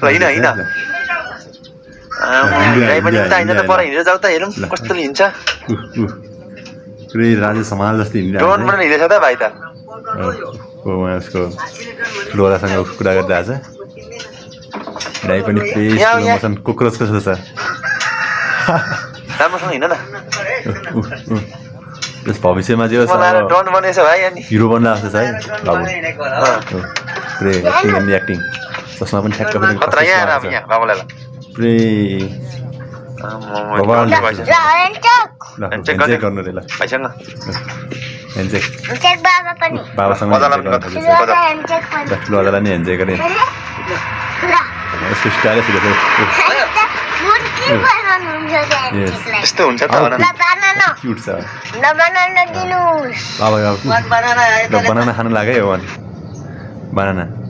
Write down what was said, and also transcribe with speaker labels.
Speaker 1: होइन होइन गाई पनि उता हिँड्न त पर हिँडेर जाऊ त हेरौँ कस्तो हिँड्छ
Speaker 2: पुरै राजा समाल जस्तो हिँडिरहेको
Speaker 1: ड्रोनबाट हिँडेछ त भाइ त
Speaker 2: उहाँ उसको ठुलोवालासँग कुरा गरिरहेछ गाई पनि फ्रेस मोसन कोक्रोचको जस्तो छ
Speaker 1: राम्रोसँग हिँड न
Speaker 2: त्यस भविष्यमा चाहिँ
Speaker 1: ड्रोन बनेछ भाइ अनि
Speaker 2: हिरो बन्नु जस्तो छ है बाबु पुरै एक्टिङ एन्ड एक्टिङ चस्मा पनि ठ्याक्क पनि
Speaker 1: खतरा यहाँ आएर अब यहाँ बाबुलाई
Speaker 2: पुरै ह्यान्डसेक गर्नु रे ल
Speaker 1: भाइसँग
Speaker 2: ह्यान्डसेक
Speaker 3: बाबा पनि
Speaker 2: बाबासँग ठुलोवालालाई नि ह्यान्डसेक गरेँ यसको स्टाइलै ठुलो
Speaker 1: यस्तो हुन्छ त
Speaker 2: क्युट छ बाबा बनाना खानु लाग्यो बनाना